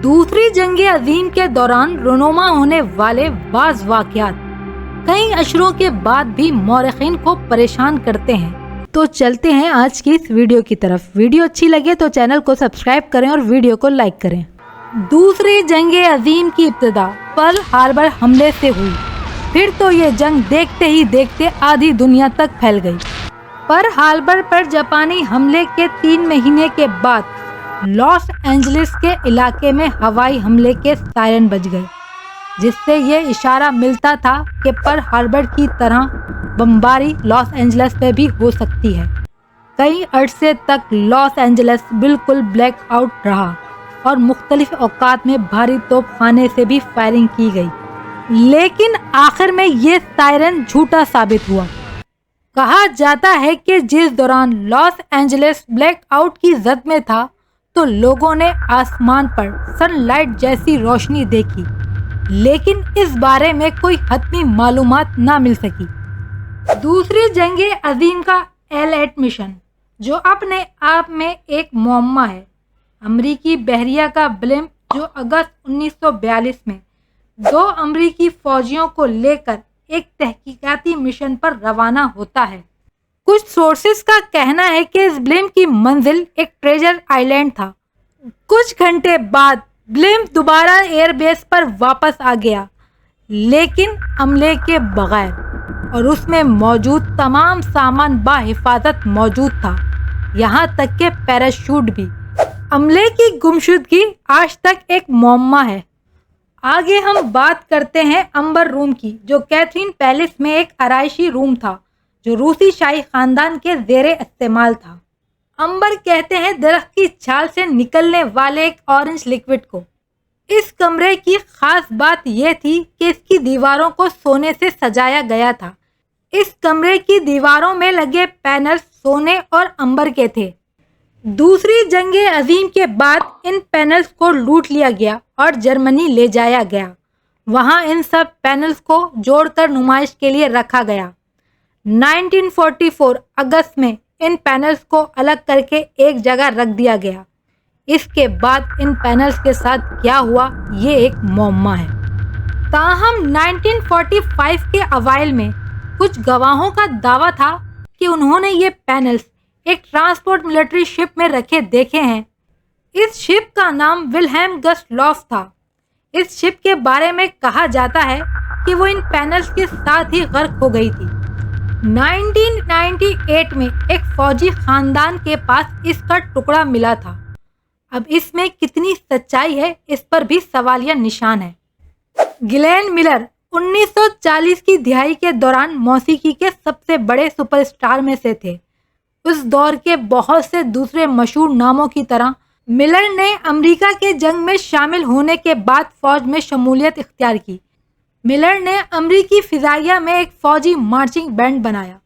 दूसरी जंग अजीम के दौरान रुनुमा होने वाले बाज़ वाक़यात कई अशरों के बाद भी मौरख़ीन को परेशान करते हैं। तो चलते हैं आज की इस वीडियो की तरफ। वीडियो अच्छी लगे तो चैनल को सब्सक्राइब करें और वीडियो को लाइक करें। दूसरी जंग अजीम की इब्तिदा पर्ल हार्बर हमले से हुई। फिर तो ये जंग देखते ही देखते आधी दुनिया तक फैल गई। पर्ल हार्बर पर जापानी हमले के 3 महीने के बाद लॉस एंजलिस के इलाके में हवाई हमले के सायरन बज गए, जिससे ये इशारा मिलता था कि पर्ल हार्बर की तरह बमबारी लॉस एंजलिस में भी हो सकती है। कई अरसे तक लॉस एंजलिस बिल्कुल ब्लैक आउट रहा और मुख्तलिफ औकात में भारी तोपखाने से भी फायरिंग की गई, लेकिन आखिर में ये सायरन झूठा साबित हुआ। कहा जाता है कि जिस दौरान लॉस एंजलिस ब्लैक आउट की जद में था तो लोगों ने आसमान पर सनलाइट जैसी रोशनी देखी, लेकिन इस बारे में कोई हतमी मालूमात ना मिल सकी। दूसरी जंग अजीम का एल-8 मिशन, जो अपने आप में एक मुअम्मा है। अमरीकी बहरिया का ब्लिम्प जो अगस्त 1942 में 2 अमरीकी फौजियों को लेकर एक तहकीकाती मिशन पर रवाना होता है। कुछ सोर्सेस का कहना है कि इस ब्लिम्प की मंजिल एक ट्रेजर आइलैंड था। कुछ घंटे बाद ब्लिम्प दोबारा एयरबेस पर वापस आ गया, लेकिन अमले के बगैर, और उसमें मौजूद तमाम सामान बाहिफाजत मौजूद था, यहाँ तक के पैराशूट भी। अमले की गुमशुदगी आज तक एक मुअम्मा है। आगे हम बात करते हैं अंबर रूम की, जो कैथरीन पैलेस में एक आराइशी रूम था जो रूसी शाही खानदान के ज़ेरे इस्तेमाल था। अंबर कहते हैं दरख्त की छाल से निकलने वाले एक ऑरेंज लिक्विड को। इस कमरे की खास बात यह थी कि इसकी दीवारों को सोने से सजाया गया था। इस कमरे की दीवारों में लगे पैनल सोने और अंबर के थे। दूसरी जंग अजीम के बाद इन पैनल्स को लूट लिया गया और जर्मनी ले जाया गया। वहां इन सब पैनल्स को जोड़कर नुमाइश के लिए रखा गया। 1944 अगस्त में इन पैनल्स को अलग करके एक जगह रख दिया गया। इसके बाद इन पैनल्स के साथ क्या हुआ ये एक मुअम्मा है। ताहम 1945 के अवाइल में कुछ गवाहों का दावा था कि उन्होंने ये पैनल्स एक ट्रांसपोर्ट मिलिट्री शिप में रखे देखे हैं। इस शिप का नाम विल्हेम गस्टलॉफ था। इस शिप के बारे में कहा जाता है कि वो इन पैनल्स के साथ ही गर्क हो गई थी। 1998 में एक फौजी खानदान के पास इसका टुकड़ा मिला था। अब इसमें कितनी सच्चाई है इस पर भी सवालिया निशान है। ग्लेन मिलर 1940 की दिहाई के दौरान मौसीकी के सबसे बड़े सुपरस्टार में से थे। उस दौर के बहुत से दूसरे मशहूर नामों की तरह मिलर ने अमेरिका के जंग में शामिल होने के बाद फौज में शमूलियत इख्तियार की। मिलर ने अमेरिकी फिजाइया में एक फौजी मार्चिंग बैंड बनाया।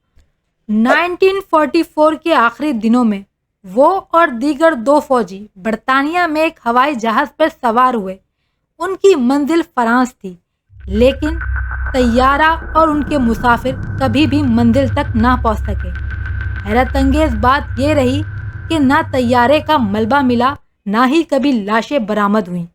1944 के आखिरी दिनों में वो और दीगर 2 फौजी बरतानिया में एक हवाई जहाज़ पर सवार हुए। उनकी मंजिल फ्रांस थी, लेकिन तैयारा और उनके मुसाफिर कभी भी मंजिल तक ना पहुंच सके। हैरत अंगेज बात यह रही कि ना तैयारे का मलबा मिला, ना ही कभी लाशें बरामद हुई।